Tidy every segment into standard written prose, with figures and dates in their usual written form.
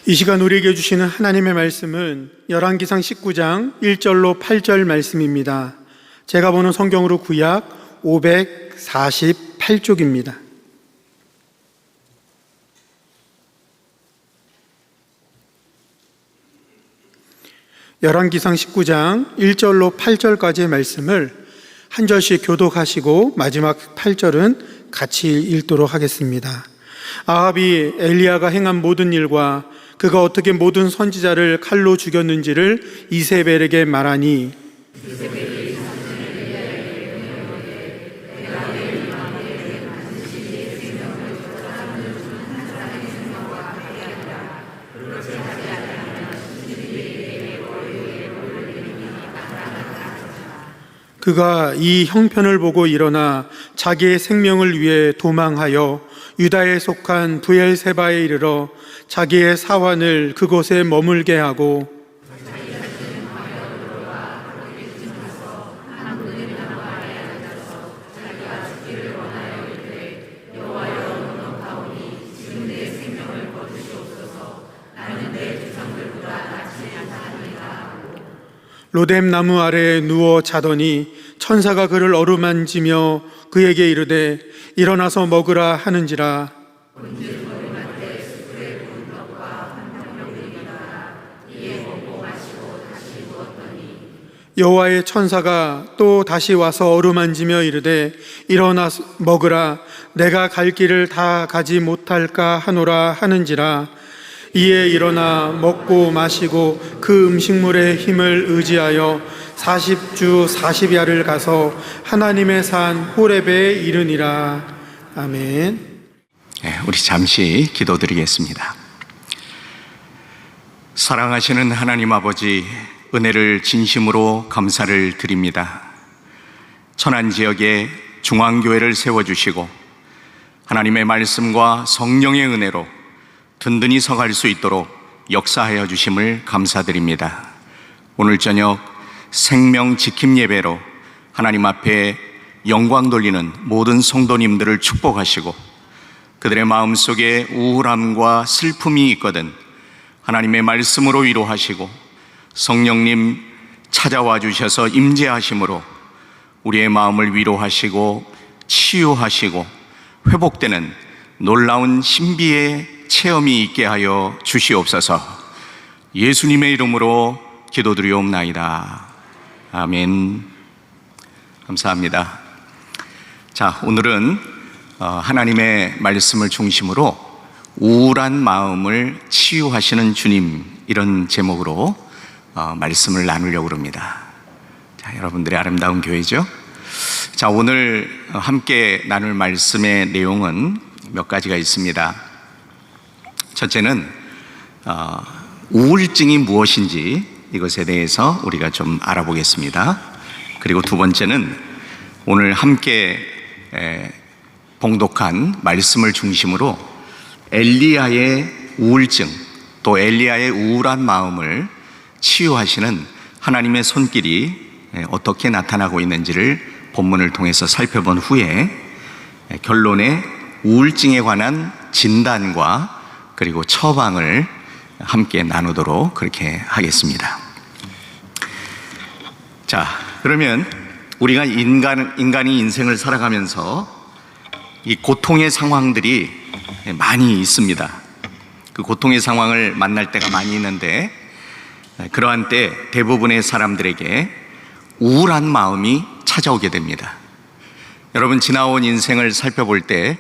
이 시간 우리에게 주시는 하나님의 말씀은 열왕기상 19장 1절로 8절 말씀입니다. 제가 보는 성경으로 구약 548쪽입니다. 열왕기상 19장 1절로 8절까지의 말씀을 한 절씩 교독하시고 마지막 8절은 같이 읽도록 하겠습니다. 아합이 엘리야가 행한 모든 일과 그가 어떻게 모든 선지자를 칼로 죽였는지를 이세벨에게 말하니 그가 이 형편을 보고 일어나 자기의 생명을 위해 도망하여 유다에 속한 브엘세바에 이르러 자기의 사환을 그곳에 머물게 하고 로뎀 나무 아래에 누워 자더니 천사가 그를 어루만지며 그에게 이르되 일어나서 먹으라 하는지라. 여호와의 천사가 또 다시 와서 어루만지며 이르되 일어나서 먹으라. 내가 갈 길을 다 가지 못할까 하노라 하는지라. 이에 일어나 먹고 마시고 그 음식물의 힘을 의지하여 40주 40야를 가서 하나님의 산 호렙에 이르니라. 아멘. 우리 잠시 기도드리겠습니다. 사랑하시는 하나님 아버지, 은혜를 진심으로 감사를 드립니다. 천안지역에 중앙교회를 세워주시고 하나님의 말씀과 성령의 은혜로 든든히 서갈 수 있도록 역사하여 주심을 감사드립니다. 오늘 저녁 생명 지킴 예배로 하나님 앞에 영광 돌리는 모든 성도님들을 축복하시고 그들의 마음속에 우울함과 슬픔이 있거든 하나님의 말씀으로 위로하시고 성령님 찾아와 주셔서 임재하심으로 우리의 마음을 위로하시고 치유하시고 회복되는 놀라운 신비의 체험이 있게 하여 주시옵소서. 예수님의 이름으로 기도드리옵나이다. 아멘. 감사합니다. 자, 오늘은 하나님의 말씀을 중심으로 우울한 마음을 치유하시는 주님, 이런 제목으로 말씀을 나누려고 합니다. 자, 여러분들의 아름다운 교회죠. 자, 오늘 함께 나눌 말씀의 내용은 몇 가지가 있습니다. 첫째는 우울증이 무엇인지 이것에 대해서 우리가 좀 알아보겠습니다. 그리고 두 번째는 오늘 함께 봉독한 말씀을 중심으로 엘리야의 우울증, 또 엘리야의 우울한 마음을 치유하시는 하나님의 손길이 어떻게 나타나고 있는지를 본문을 통해서 살펴본 후에 결론에 우울증에 관한 진단과 그리고 처방을 함께 나누도록 그렇게 하겠습니다. 자, 그러면 우리가 인간이 인생을 살아가면서 이 고통의 상황들이 많이 있습니다. 그 고통의 상황을 만날 때가 많이 있는데 그러한 때 대부분의 사람들에게 우울한 마음이 찾아오게 됩니다. 여러분, 지나온 인생을 살펴볼 때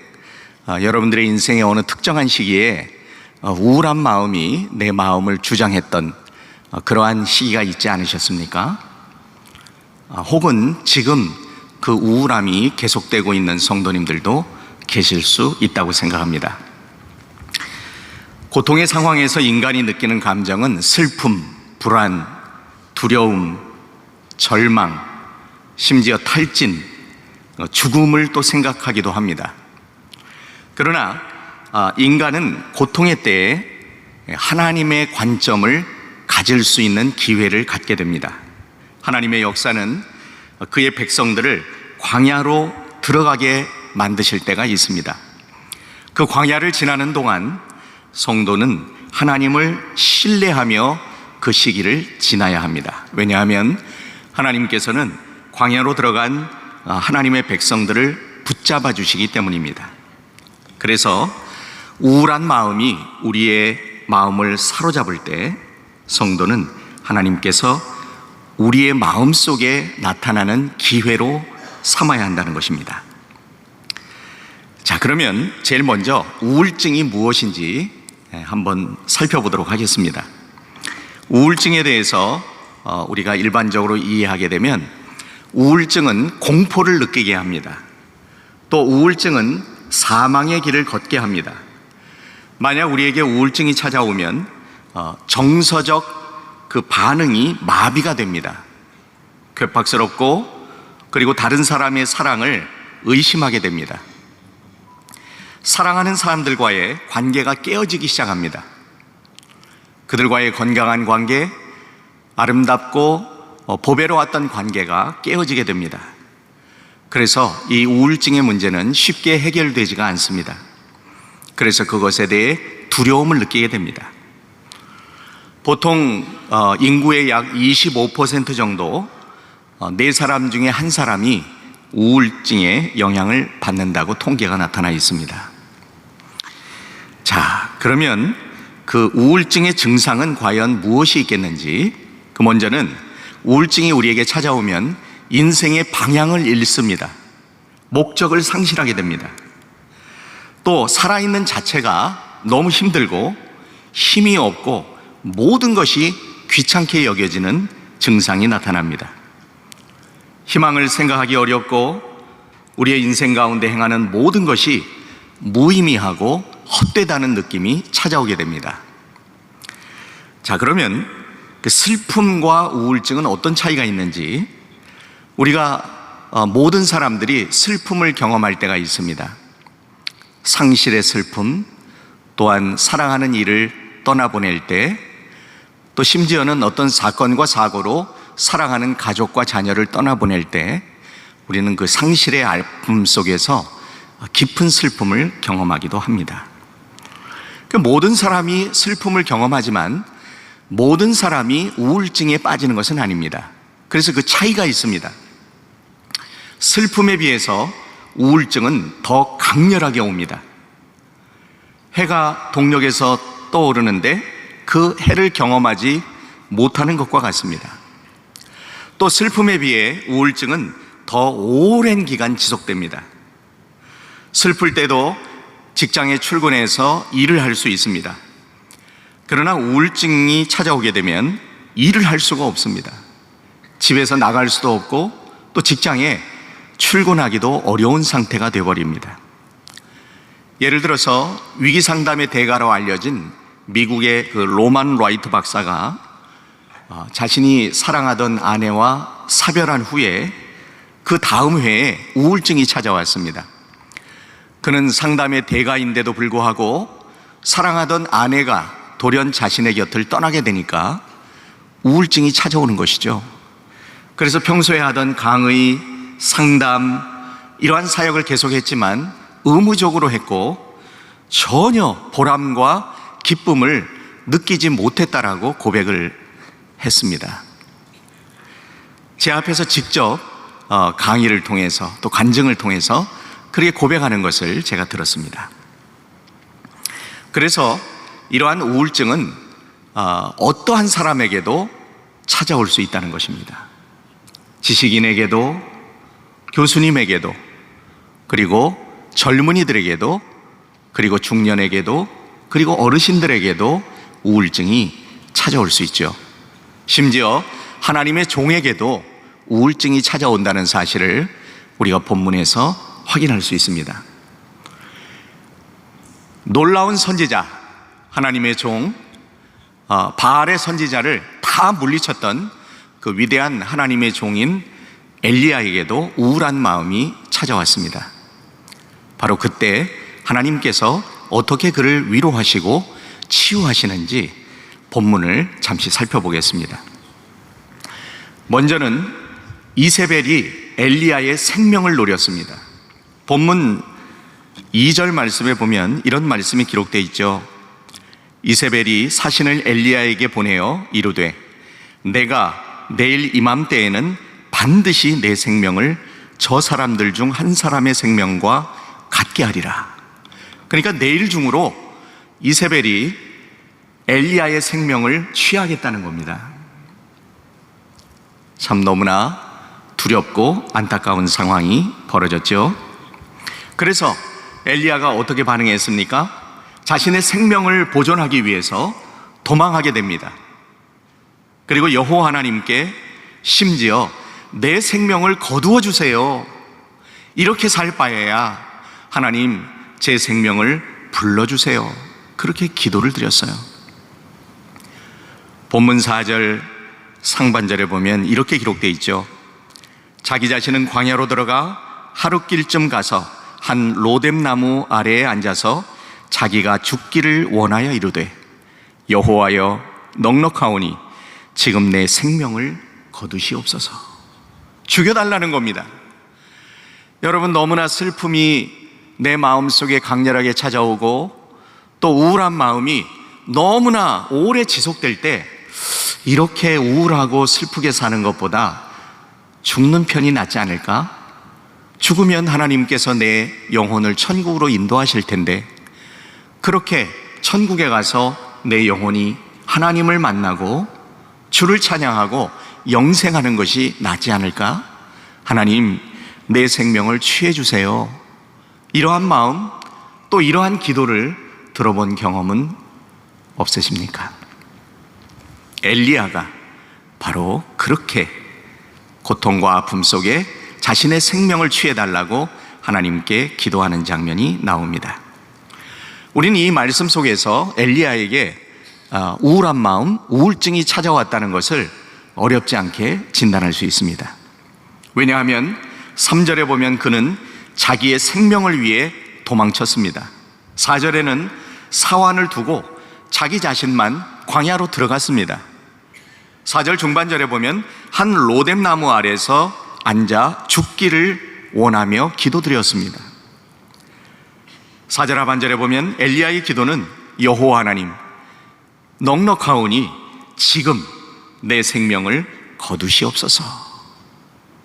여러분들의 인생의 어느 특정한 시기에 우울한 마음이 내 마음을 주장했던 그러한 시기가 있지 않으셨습니까? 혹은 지금 그 우울함이 계속되고 있는 성도님들도 계실 수 있다고 생각합니다. 고통의 상황에서 인간이 느끼는 감정은 슬픔, 불안, 두려움, 절망, 심지어 탈진, 죽음을 또 생각하기도 합니다. 그러나 인간은 고통의 때에 하나님의 관점을 가질 수 있는 기회를 갖게 됩니다. 하나님의 역사는 그의 백성들을 광야로 들어가게 만드실 때가 있습니다. 그 광야를 지나는 동안 성도는 하나님을 신뢰하며 그 시기를 지나야 합니다. 왜냐하면 하나님께서는 광야로 들어간 하나님의 백성들을 붙잡아 주시기 때문입니다. 그래서 우울한 마음이 우리의 마음을 사로잡을 때 성도는 하나님께서 우리의 마음 속에 나타나는 기회로 삼아야 한다는 것입니다. 자, 그러면 제일 먼저 우울증이 무엇인지 한번 살펴보도록 하겠습니다. 우울증에 대해서 우리가 일반적으로 이해하게 되면 우울증은 공포를 느끼게 합니다. 또 우울증은 사망의 길을 걷게 합니다. 만약 우리에게 우울증이 찾아오면 정서적 그 반응이 마비가 됩니다. 괴팍스럽고 그리고 다른 사람의 사랑을 의심하게 됩니다. 사랑하는 사람들과의 관계가 깨어지기 시작합니다. 그들과의 건강한 관계, 아름답고 보배로웠던 관계가 깨어지게 됩니다. 그래서 이 우울증의 문제는 쉽게 해결되지가 않습니다. 그래서 그것에 대해 두려움을 느끼게 됩니다. 보통 인구의 약 25% 정도 4사람 중에 1사람이 우울증의 영향을 받는다고 통계가 나타나 있습니다. 자, 그러면 그 우울증의 증상은 과연 무엇이 있겠는지, 그 먼저는 우울증이 우리에게 찾아오면 인생의 방향을 잃습니다. 목적을 상실하게 됩니다. 또 살아있는 자체가 너무 힘들고 힘이 없고 모든 것이 귀찮게 여겨지는 증상이 나타납니다. 희망을 생각하기 어렵고 우리의 인생 가운데 행하는 모든 것이 무의미하고 헛되다는 느낌이 찾아오게 됩니다. 자, 그러면 그 슬픔과 우울증은 어떤 차이가 있는지, 우리가 모든 사람들이 슬픔을 경험할 때가 있습니다. 상실의 슬픔, 또한 사랑하는 이를 떠나보낼 때, 또 심지어는 어떤 사건과 사고로 사랑하는 가족과 자녀를 떠나보낼 때 우리는 그 상실의 아픔 속에서 깊은 슬픔을 경험하기도 합니다. 그 모든 사람이 슬픔을 경험하지만 모든 사람이 우울증에 빠지는 것은 아닙니다. 그래서 그 차이가 있습니다. 슬픔에 비해서 우울증은 더 강렬하게 옵니다. 해가 동력에서 떠오르는데 그 해를 경험하지 못하는 것과 같습니다. 또 슬픔에 비해 우울증은 더 오랜 기간 지속됩니다. 슬플 때도 직장에 출근해서 일을 할 수 있습니다. 그러나 우울증이 찾아오게 되면 일을 할 수가 없습니다. 집에서 나갈 수도 없고 또 직장에 출근하기도 어려운 상태가 되어버립니다. 예를 들어서 위기상담의 대가로 알려진 미국의 그 로만 라이트 박사가 자신이 사랑하던 아내와 사별한 후에 그 다음 해에 우울증이 찾아왔습니다. 그는 상담의 대가인데도 불구하고 사랑하던 아내가 돌연 자신의 곁을 떠나게 되니까 우울증이 찾아오는 것이죠. 그래서 평소에 하던 강의, 상담, 이러한 사역을 계속했지만 의무적으로 했고 전혀 보람과 기쁨을 느끼지 못했다라고 고백을 했습니다. 제 앞에서 직접 강의를 통해서 또 간증을 통해서 그렇게 고백하는 것을 제가 들었습니다. 그래서 이러한 우울증은 어떠한 사람에게도 찾아올 수 있다는 것입니다. 지식인에게도, 교수님에게도, 그리고 젊은이들에게도, 그리고 중년에게도, 그리고 어르신들에게도 우울증이 찾아올 수 있죠. 심지어 하나님의 종에게도 우울증이 찾아온다는 사실을 우리가 본문에서 확인할 수 있습니다. 놀라운 선지자, 하나님의 종 바알의 선지자를 다 물리쳤던 그 위대한 하나님의 종인 엘리야에게도 우울한 마음이 찾아왔습니다. 바로 그때 하나님께서 어떻게 그를 위로하시고 치유하시는지 본문을 잠시 살펴보겠습니다. 먼저는 이세벨이 엘리야의 생명을 노렸습니다. 본문 2절 말씀에 보면 이런 말씀이 기록되어 있죠. 이세벨이 사신을 엘리야에게 보내어 이르되 내가 내일 이맘때에는 반드시 내 생명을 저 사람들 중 한 사람의 생명과 같게 하리라. 그러니까 내일 중으로 이세벨이 엘리야의 생명을 취하겠다는 겁니다. 참 너무나 두렵고 안타까운 상황이 벌어졌죠. 그래서 엘리야가 어떻게 반응했습니까? 자신의 생명을 보존하기 위해서 도망하게 됩니다. 그리고 여호와 하나님께 심지어 내 생명을 거두어 주세요. 이렇게 살 바에야 하나님 제 생명을 불러주세요. 그렇게 기도를 드렸어요. 본문 4절 상반절에 보면 이렇게 기록되어 있죠. 자기 자신은 광야로 들어가 하룻길쯤 가서 한 로뎀나무 아래에 앉아서 자기가 죽기를 원하여 이르되 여호와여 넉넉하오니 지금 내 생명을 거두시옵소서. 죽여달라는 겁니다. 여러분, 너무나 슬픔이 내 마음속에 강렬하게 찾아오고 또 우울한 마음이 너무나 오래 지속될 때 이렇게 우울하고 슬프게 사는 것보다 죽는 편이 낫지 않을까? 죽으면 하나님께서 내 영혼을 천국으로 인도하실 텐데 그렇게 천국에 가서 내 영혼이 하나님을 만나고 주를 찬양하고 영생하는 것이 낫지 않을까? 하나님, 내 생명을 취해 주세요. 이러한 마음, 또 이러한 기도를 들어본 경험은 없으십니까? 엘리야가 바로 그렇게 고통과 아픔 속에 자신의 생명을 취해달라고 하나님께 기도하는 장면이 나옵니다. 우리는 이 말씀 속에서 엘리야에게 우울한 마음, 우울증이 찾아왔다는 것을 어렵지 않게 진단할 수 있습니다. 왜냐하면 3절에 보면 그는 자기의 생명을 위해 도망쳤습니다. 4절에는 사환을 두고 자기 자신만 광야로 들어갔습니다. 4절 중반절에 보면 한 로뎀나무 아래서 앉아 죽기를 원하며 기도드렸습니다. 4절 하반절에 보면 엘리야의 기도는 여호와 하나님, 넉넉하오니 지금 내 생명을 거두시옵소서.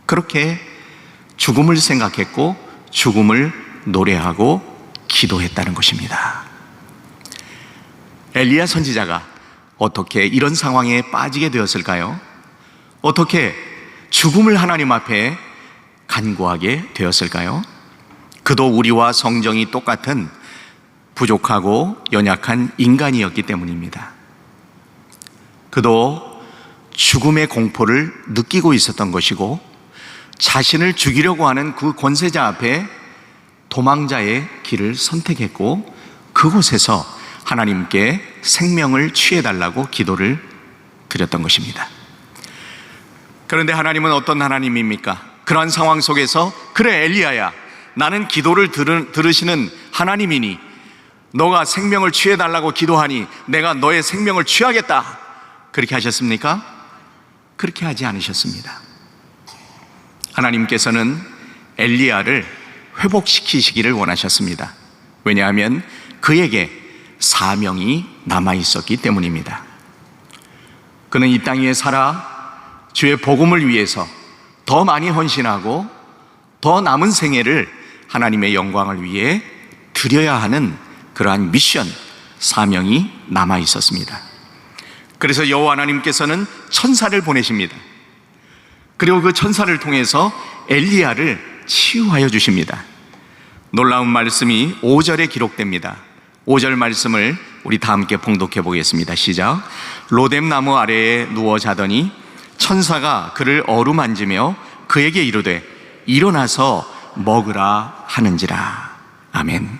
그렇게 죽음을 생각했고 죽음을 노래하고 기도했다는 것입니다. 엘리야 선지자가 어떻게 이런 상황에 빠지게 되었을까요? 어떻게 죽음을 하나님 앞에 간구하게 되었을까요? 그도 우리와 성정이 똑같은 부족하고 연약한 인간이었기 때문입니다. 그도 죽음의 공포를 느끼고 있었던 것이고 자신을 죽이려고 하는 그 권세자 앞에 도망자의 길을 선택했고 그곳에서 하나님께 생명을 취해달라고 기도를 드렸던 것입니다. 그런데 하나님은 어떤 하나님입니까? 그러한 상황 속에서 그래 엘리야야, 나는 기도를 들으시는 하나님이니 너가 생명을 취해달라고 기도하니 내가 너의 생명을 취하겠다, 그렇게 하셨습니까? 그렇게 하지 않으셨습니다. 하나님께서는 엘리야를 회복시키시기를 원하셨습니다. 왜냐하면 그에게 사명이 남아있었기 때문입니다. 그는 이 땅 위에 살아 주의 복음을 위해서 더 많이 헌신하고 더 남은 생애를 하나님의 영광을 위해 드려야 하는 그러한 미션, 사명이 남아있었습니다. 그래서 여호와 하나님께서는 천사를 보내십니다. 그리고 그 천사를 통해서 엘리야를 치유하여 주십니다. 놀라운 말씀이 5절에 기록됩니다. 5절 말씀을 우리 다 함께 봉독해 보겠습니다. 시작. 로뎀나무 아래에 누워 자더니 천사가 그를 어루만지며 그에게 이르되 일어나서 먹으라 하는지라. 아멘.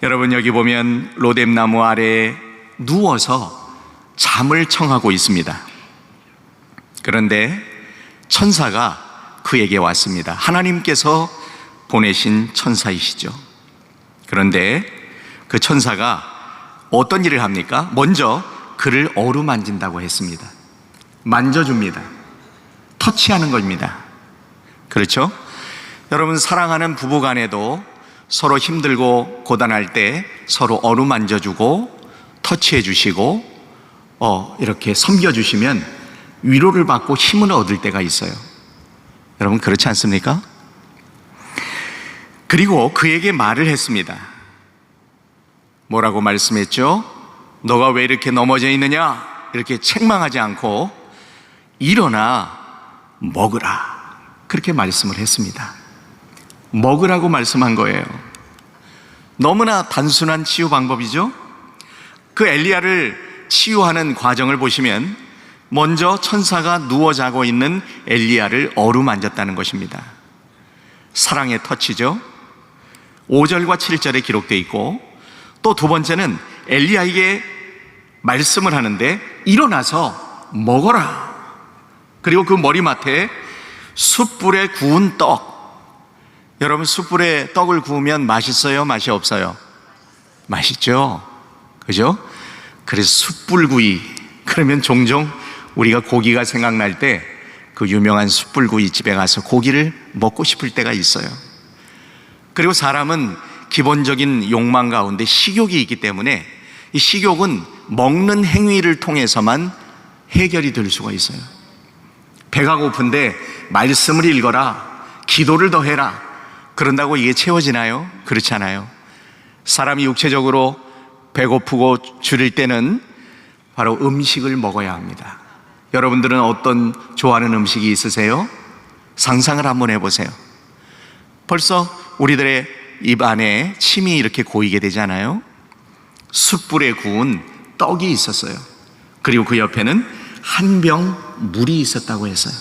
여러분, 여기 보면 로뎀나무 아래에 누워서 잠을 청하고 있습니다. 그런데 천사가 그에게 왔습니다. 하나님께서 보내신 천사이시죠. 그런데 그 천사가 어떤 일을 합니까? 먼저 그를 어루만진다고 했습니다. 만져줍니다. 터치하는 겁니다. 그렇죠? 여러분, 사랑하는 부부간에도 서로 힘들고 고단할 때 서로 어루만져주고 터치해 주시고 이렇게 섬겨 주시면 위로를 받고 힘을 얻을 때가 있어요. 여러분 그렇지 않습니까? 그리고 그에게 말을 했습니다. 뭐라고 말씀했죠? 너가 왜 이렇게 넘어져 있느냐? 이렇게 책망하지 않고 일어나 먹으라, 그렇게 말씀을 했습니다. 먹으라고 말씀한 거예요. 너무나 단순한 치유 방법이죠. 그 엘리야를 치유하는 과정을 보시면 먼저 천사가 누워 자고 있는 엘리야를 어루만졌다는 것입니다. 사랑의 터치죠. 5절과 7절에 기록되어 있고, 또 두 번째는 엘리야에게 말씀을 하는데 일어나서 먹어라. 그리고 그 머리맡에 숯불에 구운 떡. 여러분 숯불에 떡을 구우면 맛있어요? 맛이 없어요? 맛있죠? 그죠? 그래서 숯불구이, 그러면 종종 우리가 고기가 생각날 때 그 유명한 숯불구이 집에 가서 고기를 먹고 싶을 때가 있어요. 그리고 사람은 기본적인 욕망 가운데 식욕이 있기 때문에 이 식욕은 먹는 행위를 통해서만 해결이 될 수가 있어요. 배가 고픈데 말씀을 읽어라, 기도를 더 해라, 그런다고 이게 채워지나요? 그렇지 않아요. 사람이 육체적으로 배고프고 줄일 때는 바로 음식을 먹어야 합니다. 여러분들은 어떤 좋아하는 음식이 있으세요? 상상을 한번 해보세요. 벌써 우리들의 입 안에 침이 이렇게 고이게 되잖아요. 숯불에 구운 떡이 있었어요. 그리고 그 옆에는 한 병 물이 있었다고 했어요.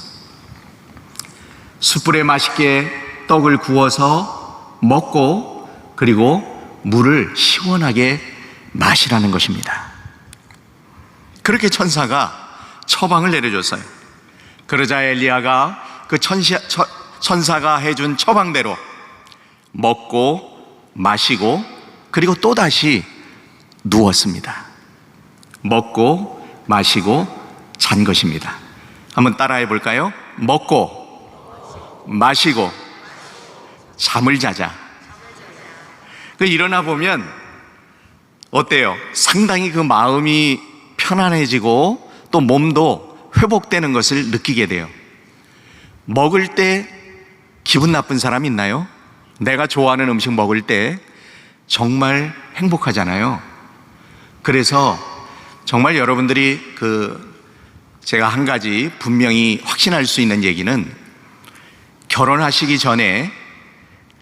숯불에 맛있게 떡을 구워서 먹고 그리고 물을 시원하게 마시라는 것입니다. 그렇게 천사가 처방을 내려줬어요. 그러자 엘리야가 그 천사가 해준 처방대로 먹고 마시고 그리고 또다시 누웠습니다. 먹고 마시고 잔 것입니다. 한번 따라해 볼까요? 먹고 마시고 잠을 자자. 일어나 보면 어때요? 상당히 그 마음이 편안해지고 또 몸도 회복되는 것을 느끼게 돼요. 먹을 때 기분 나쁜 사람 있나요? 내가 좋아하는 음식 먹을 때 정말 행복하잖아요. 그래서 정말 여러분들이 제가 한 가지 분명히 확신할 수 있는 얘기는, 결혼하시기 전에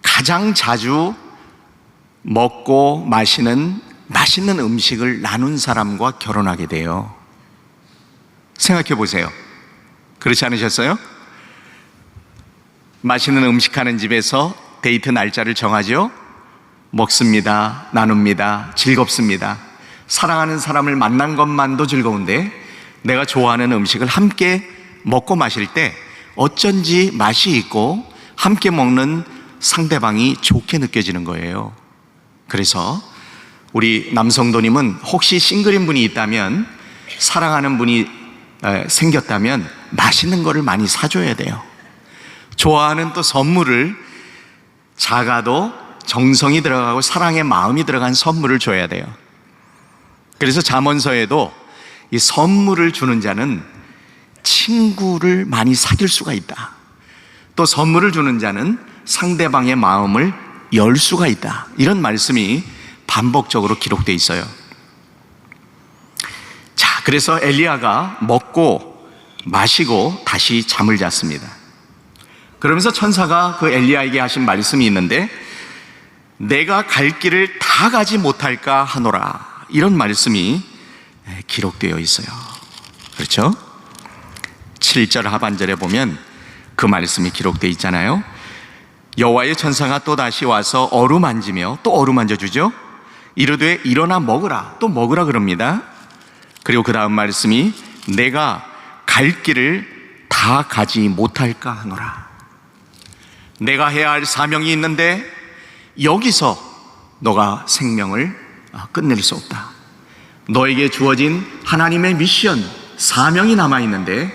가장 자주 먹고 마시는 맛있는 음식을 나눈 사람과 결혼하게 돼요. 생각해 보세요. 그렇지 않으셨어요? 맛있는 음식 하는 집에서 데이트 날짜를 정하죠. 먹습니다, 나눕니다, 즐겁습니다. 사랑하는 사람을 만난 것만도 즐거운데 내가 좋아하는 음식을 함께 먹고 마실 때 어쩐지 맛이 있고 함께 먹는 상대방이 좋게 느껴지는 거예요. 그래서 우리 남성도님은 혹시 싱글인 분이 있다면, 사랑하는 분이 생겼다면 맛있는 거를 많이 사줘야 돼요. 좋아하는 또 선물을, 작아도 정성이 들어가고 사랑의 마음이 들어간 선물을 줘야 돼요. 그래서 잠언서에도 이 선물을 주는 자는 친구를 많이 사귈 수가 있다, 또 선물을 주는 자는 상대방의 마음을 열 수가 있다, 이런 말씀이 반복적으로 기록되어 있어요. 자, 그래서 엘리야가 먹고 마시고 다시 잠을 잤습니다. 그러면서 천사가 그 엘리야에게 하신 말씀이 있는데, 내가 갈 길을 다 가지 못할까 하노라, 이런 말씀이 기록되어 있어요. 그렇죠? 7절 하반절에 보면 그 말씀이 기록되어 있잖아요. 여호와의 천사가 또 다시 와서 어루만지며, 또 어루만져 주죠. 이르되 일어나 먹으라, 또 먹으라 그럽니다. 그리고 그 다음 말씀이 내가 갈 길을 다 가지 못할까 하노라. 내가 해야 할 사명이 있는데 여기서 너가 생명을 끝낼 수 없다. 너에게 주어진 하나님의 미션, 사명이 남아있는데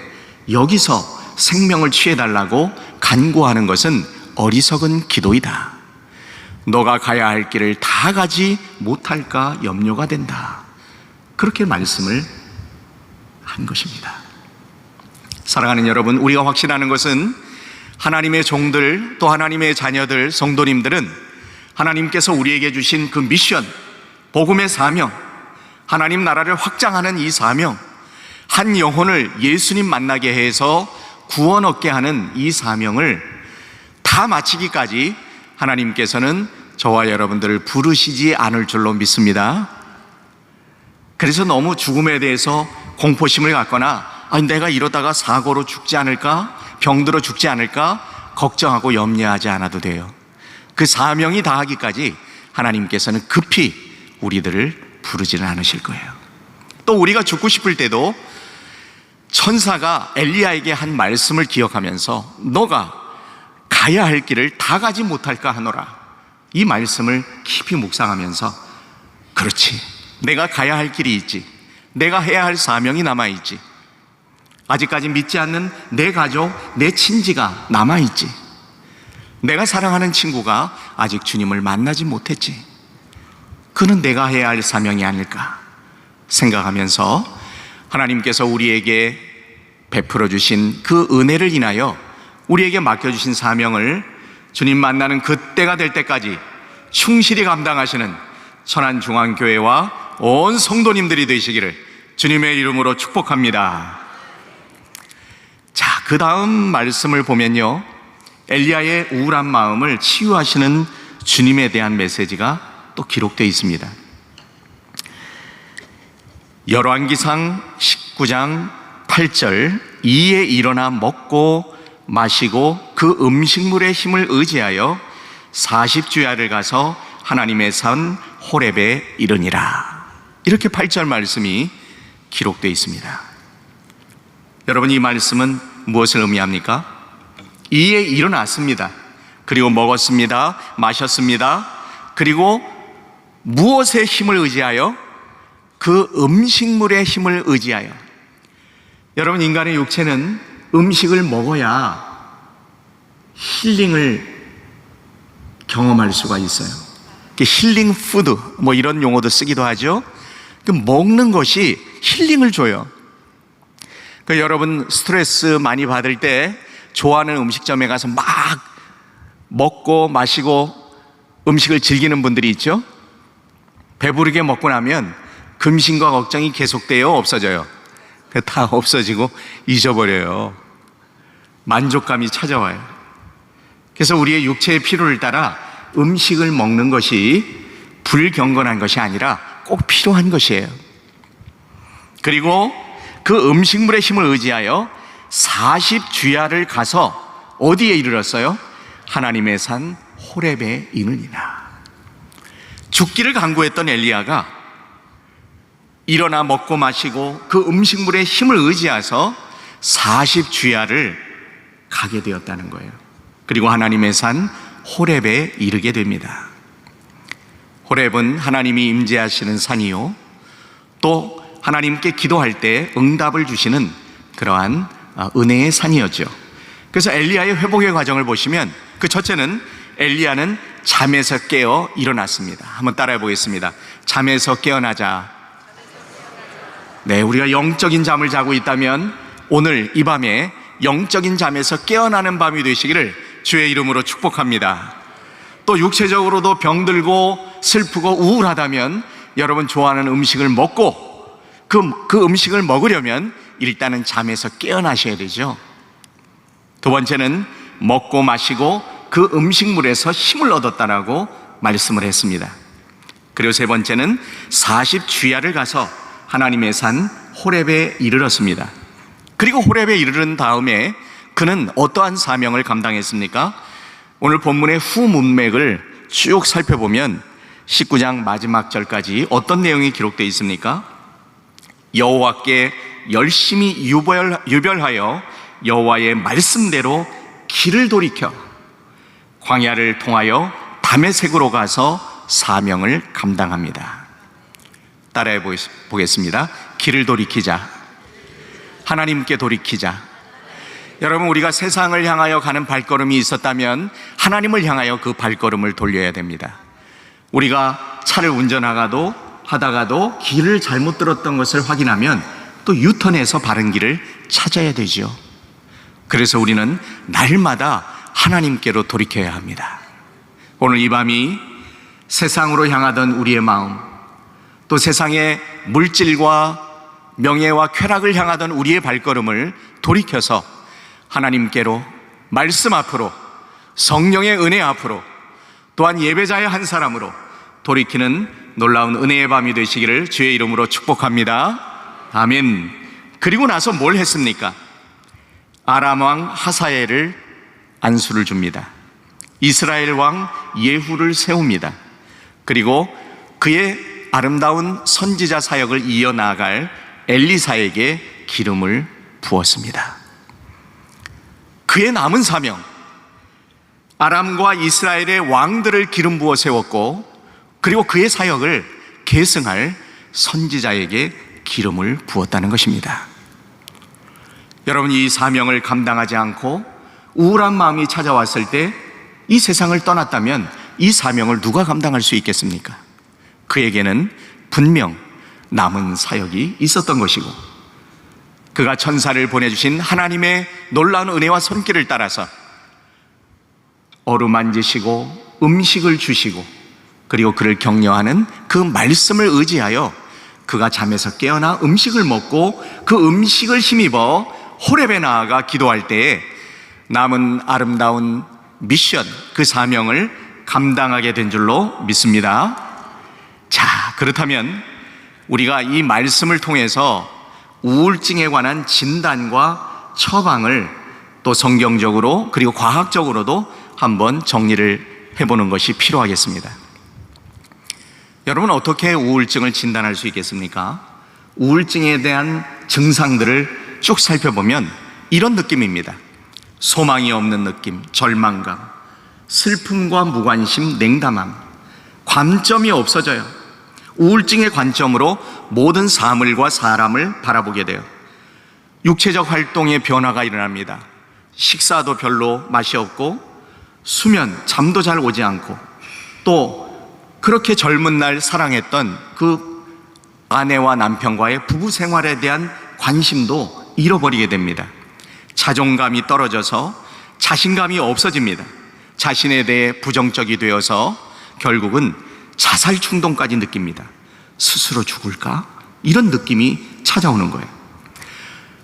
여기서 생명을 취해달라고 간구하는 것은 어리석은 기도이다. 너가 가야 할 길을 다 가지 못할까 염려가 된다. 그렇게 말씀을 한 것입니다. 사랑하는 여러분, 우리가 확신하는 것은 하나님의 종들, 또 하나님의 자녀들, 성도님들은 하나님께서 우리에게 주신 그 미션, 복음의 사명, 하나님 나라를 확장하는 이 사명, 한 영혼을 예수님 만나게 해서 구원 얻게 하는 이 사명을 다 마치기까지 하나님께서는 저와 여러분들을 부르시지 않을 줄로 믿습니다. 그래서 너무 죽음에 대해서 공포심을 갖거나 내가 이러다가 사고로 죽지 않을까, 병들어 죽지 않을까 걱정하고 염려하지 않아도 돼요. 그 사명이 다하기까지 하나님께서는 급히 우리들을 부르지는 않으실 거예요. 또 우리가 죽고 싶을 때도 천사가 엘리야에게 한 말씀을 기억하면서 너가 가야 할 길을 다 가지 못할까 하노라, 이 말씀을 깊이 묵상하면서 그렇지, 내가 가야 할 길이 있지, 내가 해야 할 사명이 남아있지, 아직까지 믿지 않는 내 가족, 내 친지가 남아있지, 내가 사랑하는 친구가 아직 주님을 만나지 못했지, 그는 내가 해야 할 사명이 아닐까 생각하면서 하나님께서 우리에게 베풀어 주신 그 은혜를 인하여 우리에게 맡겨주신 사명을 주님 만나는 그때가 될 때까지 충실히 감당하시는 천안중앙교회와 온 성도님들이 되시기를 주님의 이름으로 축복합니다. 자, 그 다음 말씀을 보면요, 엘리야의 우울한 마음을 치유하시는 주님에 대한 메시지가 또 기록되어 있습니다. 열왕기상 19장 8절, 이에 일어나 먹고 마시고 그 음식물의 힘을 의지하여 40주야를 가서 하나님의 산 호렙에 이르니라. 이렇게 8절 말씀이 기록되어 있습니다. 여러분, 이 말씀은 무엇을 의미합니까? 이에 일어났습니다. 그리고 먹었습니다. 마셨습니다. 그리고 무엇의 힘을 의지하여? 그 음식물의 힘을 의지하여. 여러분, 인간의 육체는 음식을 먹어야 힐링을 경험할 수가 있어요. 힐링 푸드, 이런 용어도 쓰기도 하죠. 먹는 것이 힐링을 줘요. 여러분, 스트레스 많이 받을 때 좋아하는 음식점에 가서 막 먹고 마시고 음식을 즐기는 분들이 있죠. 배부르게 먹고 나면 근심과 걱정이 계속돼요, 없어져요? 다 없어지고 잊어버려요. 만족감이 찾아와요. 그래서 우리의 육체의 필요를 따라 음식을 먹는 것이 불경건한 것이 아니라 꼭 필요한 것이에요. 그리고 그 음식물의 힘을 의지하여 40주야를 가서 어디에 이르렀어요? 하나님의 산 호렙에 이르니라. 죽기를 간구했던 엘리야가 일어나 먹고 마시고 그 음식물의 힘을 의지해서 40주야를 가게 되었다는 거예요. 그리고 하나님의 산 호렙에 이르게 됩니다. 호렙은 하나님이 임재하시는 산이요, 또 하나님께 기도할 때 응답을 주시는 그러한 은혜의 산이었죠. 그래서 엘리야의 회복의 과정을 보시면 그 첫째는 엘리야는 잠에서 깨어 일어났습니다. 한번 따라해 보겠습니다. 잠에서 깨어나자. 네, 우리가 영적인 잠을 자고 있다면 오늘 이 밤에 영적인 잠에서 깨어나는 밤이 되시기를 주의 이름으로 축복합니다. 또 육체적으로도 병들고 슬프고 우울하다면 여러분 좋아하는 음식을 먹고 그 음식을 먹으려면 일단은 잠에서 깨어나셔야 되죠. 두 번째는 먹고 마시고 그 음식물에서 힘을 얻었다라고 말씀을 했습니다. 그리고 세 번째는 40주야를 가서 하나님의 산 호렙에 이르렀습니다. 그리고 호렙에 이르른 다음에 그는 어떠한 사명을 감당했습니까? 오늘 본문의 후문맥을 쭉 살펴보면 19장 마지막 절까지 어떤 내용이 기록되어 있습니까? 여호와께 열심히 유별하여 여호와의 말씀대로 길을 돌이켜 광야를 통하여 다메섹으로 가서 사명을 감당합니다. 따라해 보겠습니다. 길을 돌이키자. 하나님께 돌이키자. 여러분, 우리가 세상을 향하여 가는 발걸음이 있었다면 하나님을 향하여 그 발걸음을 돌려야 됩니다. 우리가 차를 운전하가도 하다가도 길을 잘못 들었던 것을 확인하면 또 유턴해서 바른 길을 찾아야 되죠. 그래서 우리는 날마다 하나님께로 돌이켜야 합니다. 오늘 이 밤이 세상으로 향하던 우리의 마음, 또 세상의 물질과 명예와 쾌락을 향하던 우리의 발걸음을 돌이켜서 하나님께로, 말씀 앞으로, 성령의 은혜 앞으로, 또한 예배자의 한 사람으로 돌이키는 놀라운 은혜의 밤이 되시기를 주의 이름으로 축복합니다. 아멘. 그리고 나서 뭘 했습니까? 아람 왕 하사엘을 안수를 줍니다. 이스라엘 왕 예후를 세웁니다. 그리고 그의 아름다운 선지자 사역을 이어나갈 엘리사에게 기름을 부었습니다. 그의 남은 사명, 아람과 이스라엘의 왕들을 기름 부어 세웠고, 그리고 그의 사역을 계승할 선지자에게 기름을 부었다는 것입니다. 여러분, 이 사명을 감당하지 않고 우울한 마음이 찾아왔을 때 이 세상을 떠났다면 이 사명을 누가 감당할 수 있겠습니까? 그에게는 분명 남은 사역이 있었던 것이고, 그가 천사를 보내주신 하나님의 놀라운 은혜와 손길을 따라서 어루만지시고 음식을 주시고, 그리고 그를 격려하는 그 말씀을 의지하여 그가 잠에서 깨어나 음식을 먹고 그 음식을 힘입어 호렙에 나아가 기도할 때에 남은 아름다운 미션, 그 사명을 감당하게 된 줄로 믿습니다. 자, 그렇다면 우리가 이 말씀을 통해서 우울증에 관한 진단과 처방을 또 성경적으로 그리고 과학적으로도 한번 정리를 해보는 것이 필요하겠습니다. 여러분, 어떻게 우울증을 진단할 수 있겠습니까? 우울증에 대한 증상들을 쭉 살펴보면 이런 느낌입니다. 소망이 없는 느낌, 절망감, 슬픔과 무관심, 냉담함, 관점이 없어져요. 우울증의 관점으로 모든 사물과 사람을 바라보게 돼요. 육체적 활동에 변화가 일어납니다. 식사도 별로 맛이 없고, 수면, 잠도 잘 오지 않고, 또 그렇게 젊은 날 사랑했던 그 아내와 남편과의 부부 생활에 대한 관심도 잃어버리게 됩니다. 자존감이 떨어져서 자신감이 없어집니다. 자신에 대해 부정적이 되어서 결국은 자살 충동까지 느낍니다. 스스로 죽을까? 이런 느낌이 찾아오는 거예요.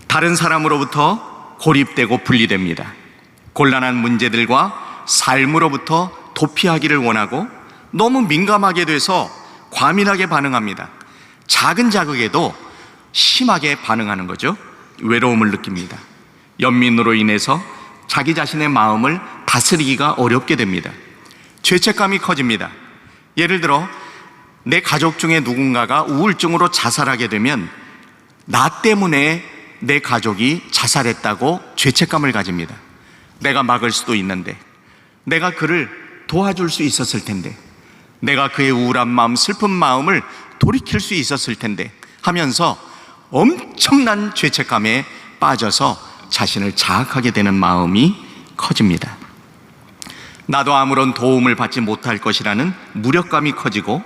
다른 사람으로부터 고립되고 분리됩니다. 곤란한 문제들과 삶으로부터 도피하기를 원하고 너무 민감하게 돼서 과민하게 반응합니다. 작은 자극에도 심하게 반응하는 거죠. 외로움을 느낍니다. 연민으로 인해서 자기 자신의 마음을 다스리기가 어렵게 됩니다. 죄책감이 커집니다. 예를 들어 내 가족 중에 누군가가 우울증으로 자살하게 되면 나 때문에 내 가족이 자살했다고 죄책감을 가집니다. 내가 막을 수도 있는데, 내가 그를 도와줄 수 있었을 텐데, 내가 그의 우울한 마음, 슬픈 마음을 돌이킬 수 있었을 텐데 하면서 엄청난 죄책감에 빠져서 자신을 자학하게 되는 마음이 커집니다. 나도 아무런 도움을 받지 못할 것이라는 무력감이 커지고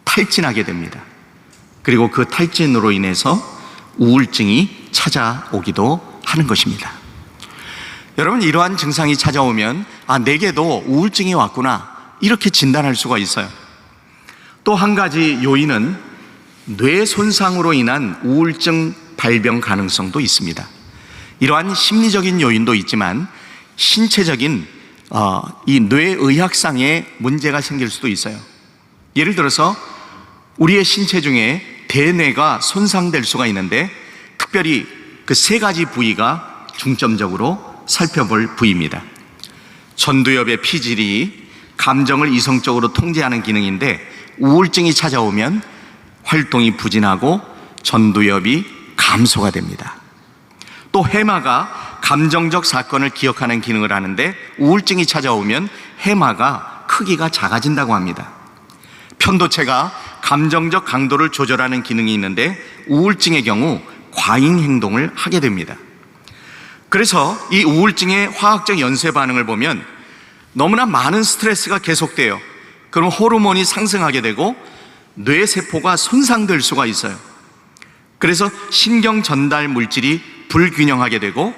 탈진하게 됩니다. 그리고 그 탈진으로 인해서 우울증이 찾아오기도 하는 것입니다. 여러분, 이러한 증상이 찾아오면 내게도 우울증이 왔구나, 이렇게 진단할 수가 있어요. 또 한 가지 요인은 뇌 손상으로 인한 우울증 발병 가능성도 있습니다. 이러한 심리적인 요인도 있지만 신체적인 이 뇌의학상의 문제가 생길 수도 있어요. 예를 들어서 우리의 신체 중에 대뇌가 손상될 수가 있는데, 특별히 그 세 가지 부위가 중점적으로 살펴볼 부위입니다. 전두엽의 피질이 감정을 이성적으로 통제하는 기능인데, 우울증이 찾아오면 활동이 부진하고 전두엽이 감소가 됩니다. 또 해마가 감정적 사건을 기억하는 기능을 하는데, 우울증이 찾아오면 해마가 크기가 작아진다고 합니다. 편도체가 감정적 강도를 조절하는 기능이 있는데, 우울증의 경우 과잉 행동을 하게 됩니다. 그래서 이 우울증의 화학적 연쇄 반응을 보면 너무나 많은 스트레스가 계속돼요. 그럼 호르몬이 상승하게 되고 뇌세포가 손상될 수가 있어요. 그래서 신경 전달 물질이 불균형하게 되고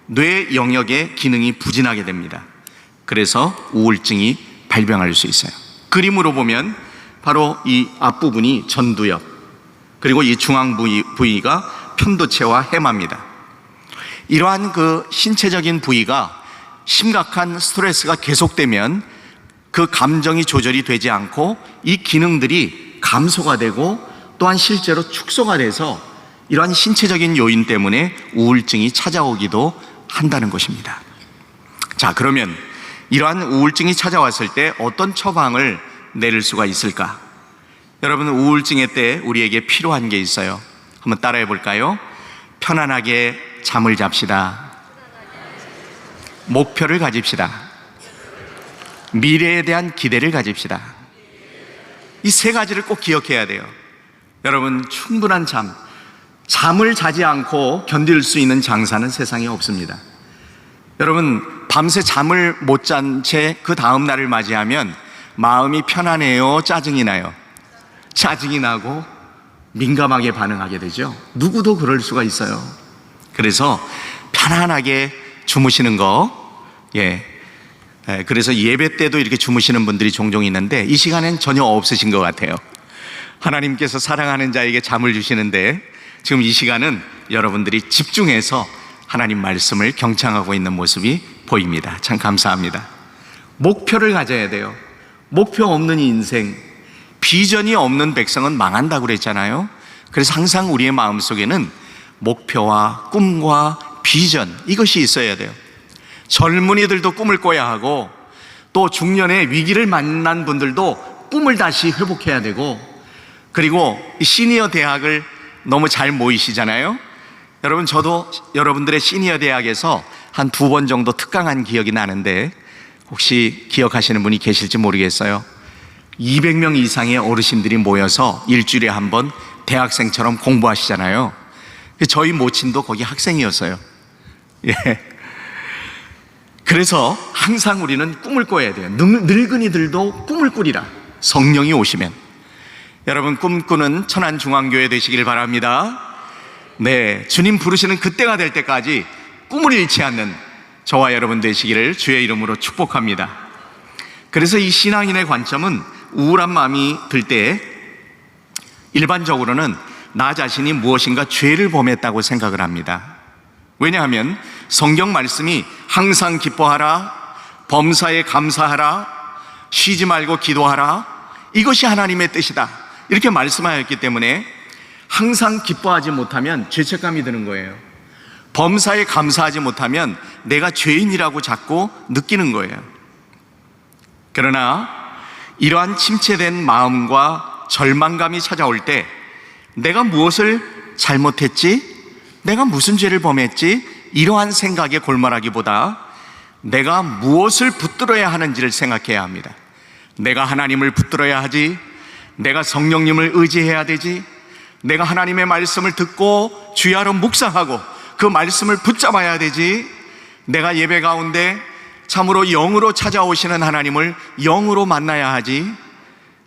뇌 영역의 기능이 부진하게 됩니다. 그래서 우울증이 발병할 수 있어요. 그림으로 보면 바로 이 앞부분이 전두엽, 그리고 이 중앙 부위가 편도체와 해마입니다. 이러한 그 신체적인 부위가 심각한 스트레스가 계속되면 그 감정이 조절이 되지 않고 이 기능들이 감소가 되고 또한 실제로 축소가 돼서 이러한 신체적인 요인 때문에 우울증이 찾아오기도 한다는 것입니다. 자, 그러면 이러한 우울증이 찾아왔을 때 어떤 처방을 내릴 수가 있을까? 여러분, 우울증의 때 우리에게 필요한 게 있어요. 한번 따라해 볼까요? 편안하게 잠을 잡시다. 목표를 가집시다. 미래에 대한 기대를 가집시다. 이 세 가지를 꼭 기억해야 돼요. 여러분, 충분한 잠을 자지 않고 견딜 수 있는 장사는 세상에 없습니다. 여러분, 밤새 잠을 못 잔 채 그 다음 날을 맞이하면 마음이 편안해요? 짜증이 나요? 짜증이 나고 민감하게 반응하게 되죠. 누구도 그럴 수가 있어요. 그래서 편안하게 주무시는 거, 그래서 예배 때도 이렇게 주무시는 분들이 종종 있는데 이 시간엔 전혀 없으신 것 같아요. 하나님께서 사랑하는 자에게 잠을 주시는데 지금 이 시간은 여러분들이 집중해서 하나님 말씀을 경청하고 있는 모습이 보입니다. 참 감사합니다. 목표를 가져야 돼요. 목표 없는 인생, 비전이 없는 백성은 망한다고 그랬잖아요. 그래서 항상 우리의 마음속에는 목표와 꿈과 비전, 이것이 있어야 돼요. 젊은이들도 꿈을 꿔야 하고 또 중년의 위기를 만난 분들도 꿈을 다시 회복해야 되고, 그리고 시니어 대학을 너무 잘 모이시잖아요. 여러분, 저도 여러분들의 시니어 대학에서 한 2번 정도 특강한 기억이 나는데 혹시 기억하시는 분이 계실지 모르겠어요. 200명 이상의 어르신들이 모여서 일주일에 한 번 대학생처럼 공부하시잖아요. 저희 모친도 거기 학생이었어요. 그래서 항상 우리는 꿈을 꿔야 돼요. 늙은이들도 꿈을 꾸리라. 성령이 오시면. 여러분, 꿈꾸는 천안중앙교회 되시길 바랍니다. 네, 주님 부르시는 그때가 될 때까지 꿈을 잃지 않는 저와 여러분 되시기를 주의 이름으로 축복합니다. 그래서 이 신앙인의 관점은 우울한 마음이 들 때 일반적으로는 나 자신이 무엇인가 죄를 범했다고 생각을 합니다. 왜냐하면 성경 말씀이 항상 기뻐하라, 범사에 감사하라, 쉬지 말고 기도하라, 이것이 하나님의 뜻이다, 이렇게 말씀하였기 때문에 항상 기뻐하지 못하면 죄책감이 드는 거예요. 범사에 감사하지 못하면 내가 죄인이라고 자꾸 느끼는 거예요. 그러나 이러한 침체된 마음과 절망감이 찾아올 때 내가 무엇을 잘못했지? 내가 무슨 죄를 범했지? 이러한 생각에 골몰하기보다 내가 무엇을 붙들어야 하는지를 생각해야 합니다. 내가 하나님을 붙들어야 하지, 내가 성령님을 의지해야 되지, 내가 하나님의 말씀을 듣고 주야로 묵상하고 그 말씀을 붙잡아야 되지, 내가 예배 가운데 참으로 영으로 찾아오시는 하나님을 영으로 만나야 하지,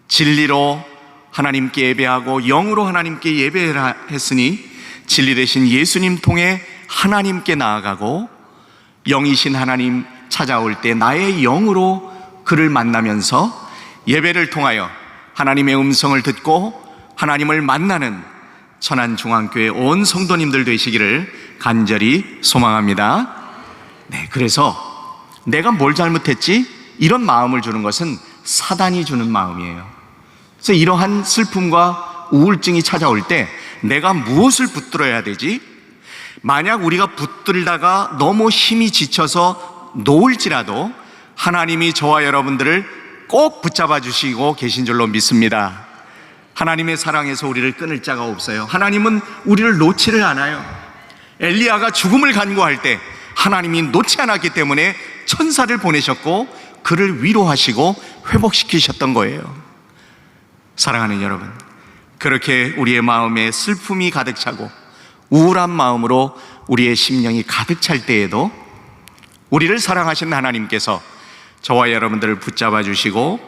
진리로 하나님께 예배하고 영으로 하나님께 예배해라 했으니 진리 되신 예수님 통해 하나님께 나아가고 영이신 하나님 찾아올 때 나의 영으로 그를 만나면서 예배를 통하여 하나님의 음성을 듣고 하나님을 만나는 천안중앙교회 온 성도님들 되시기를 간절히 소망합니다. 네, 그래서 내가 뭘 잘못했지? 이런 마음을 주는 것은 사단이 주는 마음이에요. 그래서 이러한 슬픔과 우울증이 찾아올 때 내가 무엇을 붙들어야 되지? 만약 우리가 붙들다가 너무 힘이 지쳐서 놓을지라도 하나님이 저와 여러분들을 꼭 붙잡아 주시고 계신 줄로 믿습니다. 하나님의 사랑에서 우리를 끊을 자가 없어요. 하나님은 우리를 놓지를 않아요. 엘리야가 죽음을 간구할 때 하나님이 놓지 않았기 때문에 천사를 보내셨고 그를 위로하시고 회복시키셨던 거예요. 사랑하는 여러분, 그렇게 우리의 마음에 슬픔이 가득 차고 우울한 마음으로 우리의 심령이 가득 찰 때에도 우리를 사랑하신 하나님께서 저와 여러분들을 붙잡아 주시고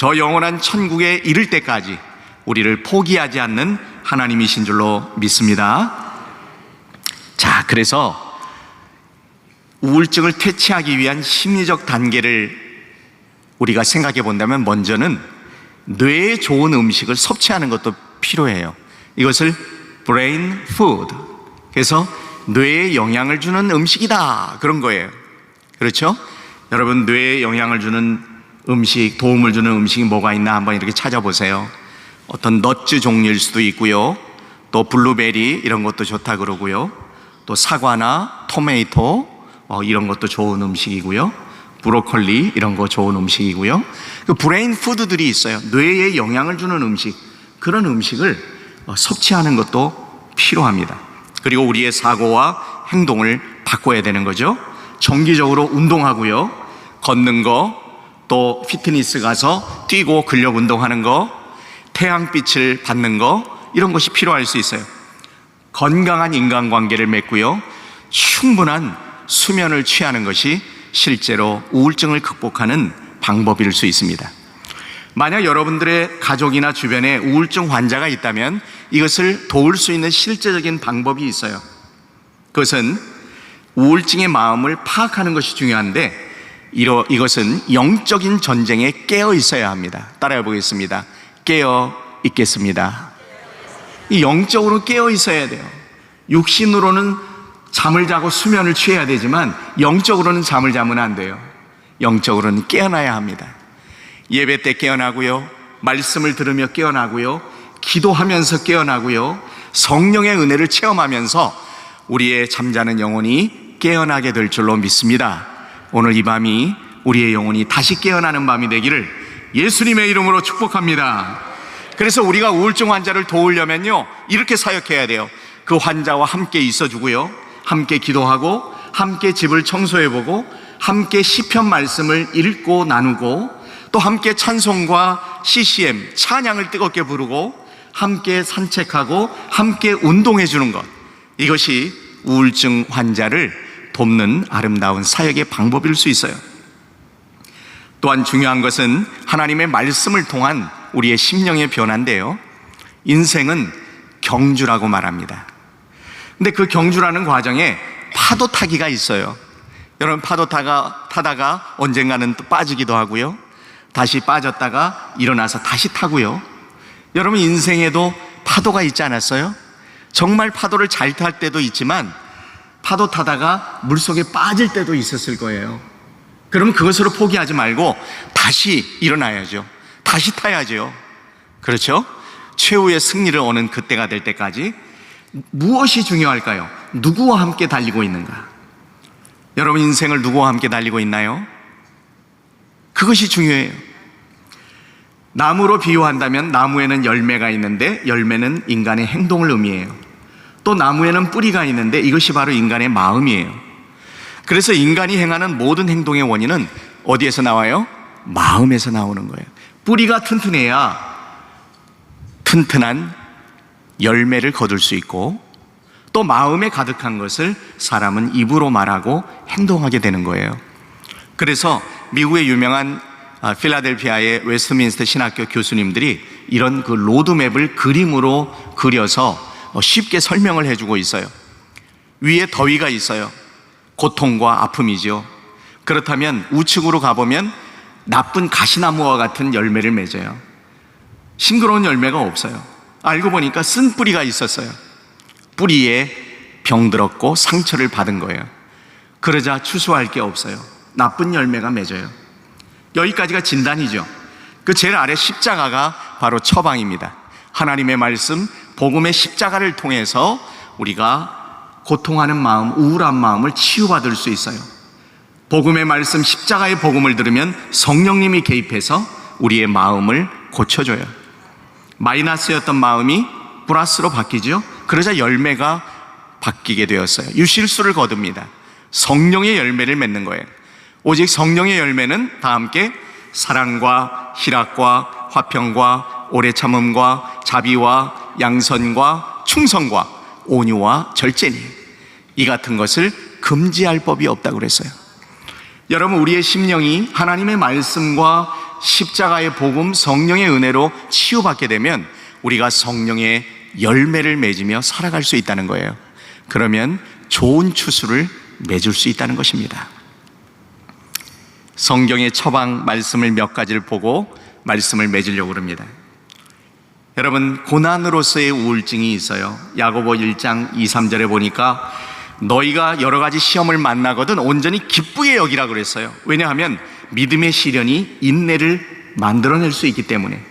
저 영원한 천국에 이를 때까지 우리를 포기하지 않는 하나님이신 줄로 믿습니다. 자, 그래서 우울증을 퇴치하기 위한 심리적 단계를 우리가 생각해 본다면 먼저는 뇌에 좋은 음식을 섭취하는 것도 필요해요. 이것을 brain food, 그래서 뇌에 영향을 주는 음식이다, 그런 거예요. 그렇죠? 여러분, 뇌에 영향을 주는 음식, 도움을 주는 음식이 뭐가 있나 한번 이렇게 찾아보세요. 어떤 넛츠 종류일 수도 있고요, 또 블루베리 이런 것도 좋다 그러고요, 또 사과나 토마토 이런 것도 좋은 음식이고요, 브로콜리 이런 거 좋은 음식이고요. 그 브레인 푸드들이 있어요. 뇌에 영향을 주는 음식, 그런 음식을 섭취하는 것도 필요합니다. 그리고 우리의 사고와 행동을 바꿔야 되는 거죠. 정기적으로 운동하고요, 걷는 거, 또 피트니스 가서 뛰고 근력 운동하는 거, 태양빛을 받는 거, 이런 것이 필요할 수 있어요. 건강한 인간관계를 맺고요, 충분한 수면을 취하는 것이 실제로 우울증을 극복하는 방법일 수 있습니다. 만약 여러분들의 가족이나 주변에 우울증 환자가 있다면 이것을 도울 수 있는 실제적인 방법이 있어요. 그것은 우울증의 마음을 파악하는 것이 중요한데, 이것은 영적인 전쟁에 깨어 있어야 합니다. 따라해 보겠습니다. 깨어 있겠습니다. 이 영적으로 깨어 있어야 돼요. 육신으로는 잠을 자고 수면을 취해야 되지만 영적으로는 잠을 자면 안 돼요. 영적으로는 깨어나야 합니다. 예배 때 깨어나고요, 말씀을 들으며 깨어나고요, 기도하면서 깨어나고요, 성령의 은혜를 체험하면서 우리의 잠자는 영혼이 깨어나게 될 줄로 믿습니다. 오늘 이 밤이 우리의 영혼이 다시 깨어나는 밤이 되기를 예수님의 이름으로 축복합니다. 그래서 우리가 우울증 환자를 도우려면요, 이렇게 사역해야 돼요. 그 환자와 함께 있어주고요, 함께 기도하고, 함께 집을 청소해보고, 함께 시편 말씀을 읽고 나누고, 또 함께 찬송과 CCM, 찬양을 뜨겁게 부르고, 함께 산책하고, 함께 운동해주는 것, 이것이 우울증 환자를 돕는 아름다운 사역의 방법일 수 있어요. 또한 중요한 것은 하나님의 말씀을 통한 우리의 심령의 변화인데요, 인생은 경주라고 말합니다. 근데 그 경주라는 과정에 파도 타기가 있어요. 여러분, 파도 타다가 언젠가는 또 빠지기도 하고요, 다시 빠졌다가 일어나서 다시 타고요. 여러분, 인생에도 파도가 있지 않았어요? 정말 파도를 잘 탈 때도 있지만 파도 타다가 물속에 빠질 때도 있었을 거예요. 그러면 그것으로 포기하지 말고 다시 일어나야죠. 다시 타야죠. 그렇죠? 최후의 승리를 얻는 그때가 될 때까지 무엇이 중요할까요? 누구와 함께 달리고 있는가? 여러분, 인생을 누구와 함께 달리고 있나요? 그것이 중요해요. 나무로 비유한다면 나무에는 열매가 있는데 열매는 인간의 행동을 의미해요. 또 나무에는 뿌리가 있는데 이것이 바로 인간의 마음이에요. 그래서 인간이 행하는 모든 행동의 원인은 어디에서 나와요? 마음에서 나오는 거예요. 뿌리가 튼튼해야 튼튼한 열매를 거둘 수 있고, 또 마음에 가득한 것을 사람은 입으로 말하고 행동하게 되는 거예요. 그래서 미국의 유명한 필라델피아의 웨스트민스터 신학교 교수님들이 이런 그 로드맵을 그림으로 그려서 쉽게 설명을 해주고 있어요. 위에 더위가 있어요. 고통과 아픔이죠. 그렇다면 우측으로 가보면 나쁜 가시나무와 같은 열매를 맺어요. 싱그러운 열매가 없어요. 알고 보니까 쓴 뿌리가 있었어요. 뿌리에 병들었고 상처를 받은 거예요. 그러자 추수할 게 없어요. 나쁜 열매가 맺어요. 여기까지가 진단이죠. 그 제일 아래 십자가가 바로 처방입니다. 하나님의 말씀, 복음의 십자가를 통해서 우리가 고통하는 마음, 우울한 마음을 치유받을 수 있어요. 복음의 말씀, 십자가의 복음을 들으면 성령님이 개입해서 우리의 마음을 고쳐줘요. 마이너스였던 마음이 플러스로 바뀌죠. 그러자 열매가 바뀌게 되었어요. 유실수를 거둡니다. 성령의 열매를 맺는 거예요. 오직 성령의 열매는 다 함께 사랑과 희락과 화평과 오래 참음과 자비와 양선과 충성과 온유와 절제니, 이 같은 것을 금지할 법이 없다고 그랬어요. 여러분, 우리의 심령이 하나님의 말씀과 십자가의 복음, 성령의 은혜로 치유받게 되면 우리가 성령의 열매를 맺으며 살아갈 수 있다는 거예요. 그러면 좋은 추수를 맺을 수 있다는 것입니다. 성경의 처방 말씀을 몇 가지를 보고 말씀을 맺으려고 합니다. 여러분, 고난으로서의 우울증이 있어요. 야고보 1장 2, 3절에 보니까 너희가 여러 가지 시험을 만나거든 온전히 기쁘게 여기라 그랬어요. 왜냐하면 믿음의 시련이 인내를 만들어낼 수 있기 때문에.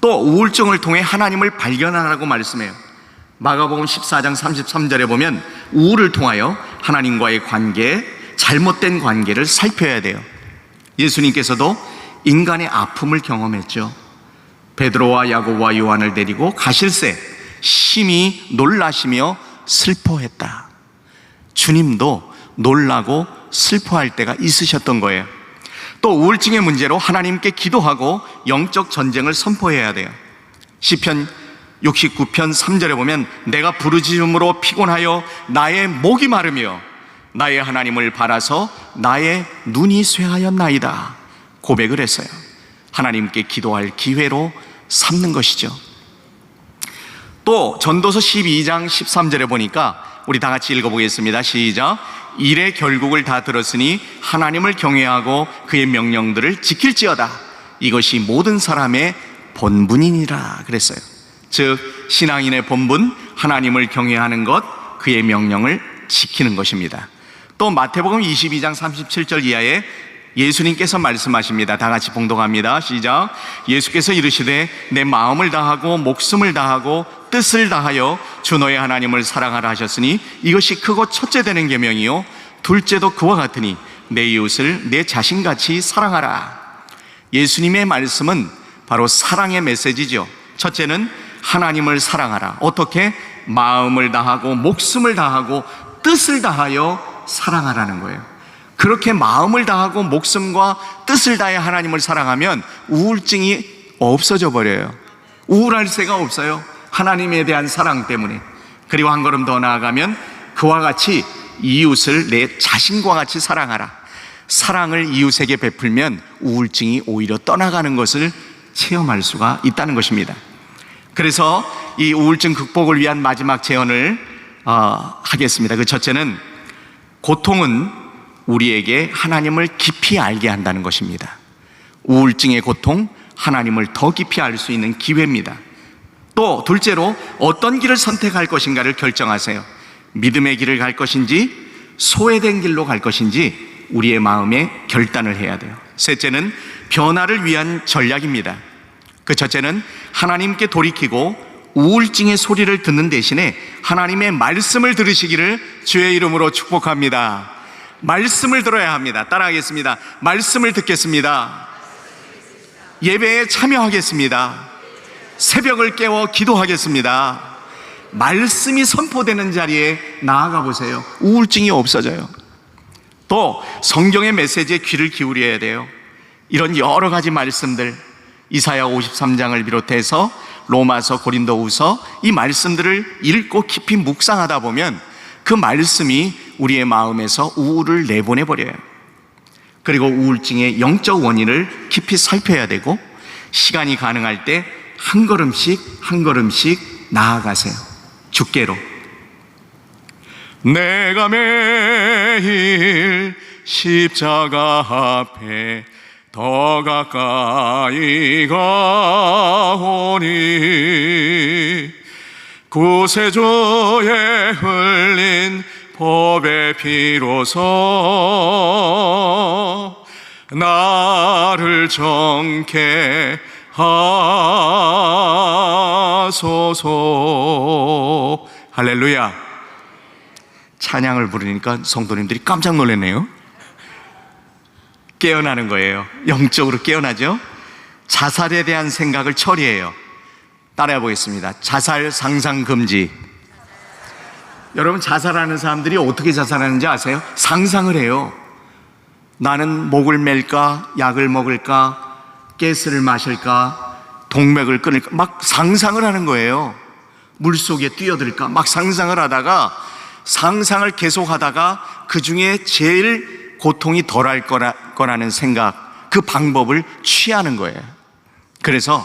또 우울증을 통해 하나님을 발견하라고 말씀해요. 마가복음 14장 33절에 보면 우울을 통하여 하나님과의 관계, 잘못된 관계를 살펴야 돼요. 예수님께서도 인간의 아픔을 경험했죠. 베드로와 야고보와 요한을 데리고 가실새 심히 놀라시며 슬퍼했다. 주님도 놀라고 슬퍼할 때가 있으셨던 거예요. 또 우울증의 문제로 하나님께 기도하고 영적 전쟁을 선포해야 돼요. 시편 69편 3절에 보면 내가 부르짖음으로 피곤하여 나의 목이 마르며 나의 하나님을 바라서 나의 눈이 쇠하였나이다 고백을 했어요. 하나님께 기도할 기회로 삼는 것이죠. 또 전도서 12장 13절에 보니까 우리 다 같이 읽어보겠습니다. 시작. 일의 결국을 다 들었으니 하나님을 경외하고 그의 명령들을 지킬지어다. 이것이 모든 사람의 본분이니라 그랬어요. 즉 신앙인의 본분, 하나님을 경외하는 것, 그의 명령을 지키는 것입니다. 또 마태복음 22장 37절 이하에 예수님께서 말씀하십니다. 다 같이 봉독합니다. 시작. 예수께서 이르시되 내 마음을 다하고 목숨을 다하고 뜻을 다하여 주 너의 하나님을 사랑하라 하셨으니 이것이 크고 첫째 되는 계명이요 둘째도 그와 같으니 내 이웃을 내 자신같이 사랑하라. 예수님의 말씀은 바로 사랑의 메시지죠. 첫째는 하나님을 사랑하라. 어떻게? 마음을 다하고 목숨을 다하고 뜻을 다하여 사랑하라는 거예요. 그렇게 마음을 다하고 목숨과 뜻을 다해 하나님을 사랑하면 우울증이 없어져 버려요. 우울할 새가 없어요. 하나님에 대한 사랑 때문에. 그리고 한 걸음 더 나아가면 그와 같이 이웃을 내 자신과 같이 사랑하라. 사랑을 이웃에게 베풀면 우울증이 오히려 떠나가는 것을 체험할 수가 있다는 것입니다. 그래서 이 우울증 극복을 위한 마지막 제언을 하겠습니다. 그 첫째는 고통은 우리에게 하나님을 깊이 알게 한다는 것입니다. 우울증의 고통, 하나님을 더 깊이 알 수 있는 기회입니다. 또 둘째로 어떤 길을 선택할 것인가를 결정하세요. 믿음의 길을 갈 것인지 소외된 길로 갈 것인지 우리의 마음에 결단을 해야 돼요. 셋째는 변화를 위한 전략입니다. 그 첫째는 하나님께 돌이키고 우울증의 소리를 듣는 대신에 하나님의 말씀을 들으시기를 주의 이름으로 축복합니다. 말씀을 들어야 합니다. 따라하겠습니다. 말씀을 듣겠습니다. 예배에 참여하겠습니다. 새벽을 깨워 기도하겠습니다. 말씀이 선포되는 자리에 나아가 보세요. 우울증이 없어져요. 또 성경의 메시지에 귀를 기울여야 돼요. 이런 여러 가지 말씀들, 이사야 53장을 비롯해서 로마서, 고린도후서, 이 말씀들을 읽고 깊이 묵상하다 보면 그 말씀이 우리의 마음에서 우울을 내보내버려요. 그리고 우울증의 영적 원인을 깊이 살펴야 되고, 시간이 가능할 때 한 걸음씩 한 걸음씩 나아가세요. 주께로. 내가 매일 십자가 앞에 더 가까이 가오니 구세주의 흘린 법의 피로서 나를 정케 하소서. 할렐루야. 찬양을 부르니까 성도님들이 깜짝 놀랐네요. 깨어나는 거예요. 영적으로 깨어나죠. 자살에 대한 생각을 처리해요. 따라해 보겠습니다. 자살 상상 금지. 여러분, 자살하는 사람들이 어떻게 자살하는지 아세요? 상상을 해요. 나는 목을 맬까, 약을 먹을까, 가스를 마실까, 동맥을 끊을까, 막 상상을 하는 거예요. 물속에 뛰어들까, 막 상상을 하다가, 상상을 계속하다가 그 중에 제일 고통이 덜할 거라는 생각, 그 방법을 취하는 거예요. 그래서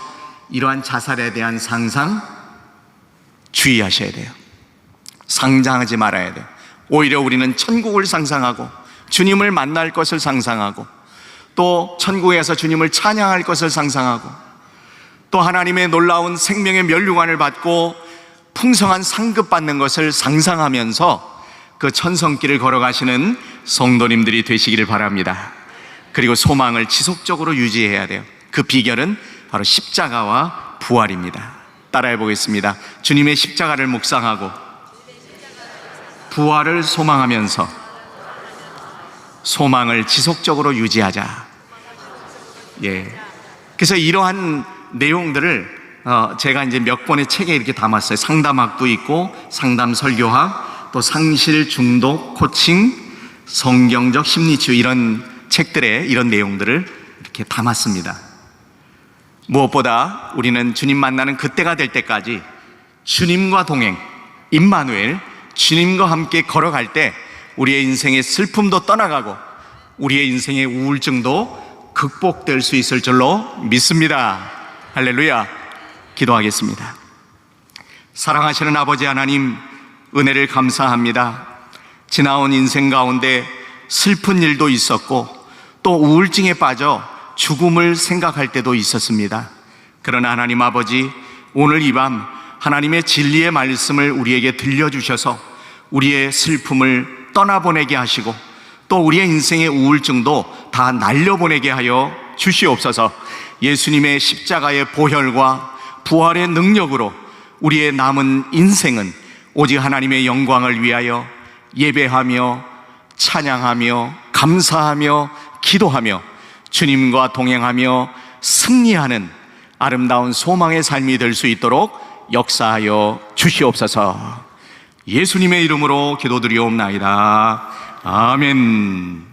이러한 자살에 대한 상상 주의하셔야 돼요. 상상하지 말아야 돼요. 오히려 우리는 천국을 상상하고 주님을 만날 것을 상상하고 또 천국에서 주님을 찬양할 것을 상상하고 또 하나님의 놀라운 생명의 면류관을 받고 풍성한 상급 받는 것을 상상하면서 그 천성길을 걸어가시는 성도님들이 되시기를 바랍니다. 그리고 소망을 지속적으로 유지해야 돼요. 그 비결은 바로 십자가와 부활입니다. 따라해 보겠습니다. 주님의 십자가를 묵상하고 부활을 소망하면서 소망을 지속적으로 유지하자. 예. 그래서 이러한 내용들을 제가 이제 몇 권의 책에 이렇게 담았어요. 상담학도 있고 상담 설교학, 또 상실 중독 코칭, 성경적 심리치유, 이런 책들에 이런 내용들을 이렇게 담았습니다. 무엇보다 우리는 주님 만나는 그때가 될 때까지 주님과 동행, 임마누엘, 주님과 함께 걸어갈 때 우리의 인생의 슬픔도 떠나가고 우리의 인생의 우울증도 극복될 수 있을 줄로 믿습니다. 할렐루야. 기도하겠습니다. 사랑하시는 아버지 하나님, 은혜를 감사합니다. 지나온 인생 가운데 슬픈 일도 있었고 또 우울증에 빠져 죽음을 생각할 때도 있었습니다. 그러나 하나님 아버지, 오늘 이 밤 하나님의 진리의 말씀을 우리에게 들려주셔서 우리의 슬픔을 떠나보내게 하시고 또 우리의 인생의 우울증도 다 날려보내게 하여 주시옵소서. 예수님의 십자가의 보혈과 부활의 능력으로 우리의 남은 인생은 오직 하나님의 영광을 위하여 예배하며 찬양하며 감사하며 기도하며 주님과 동행하며 승리하는 아름다운 소망의 삶이 될 수 있도록 역사하여 주시옵소서. 예수님의 이름으로 기도드리옵나이다. 아멘.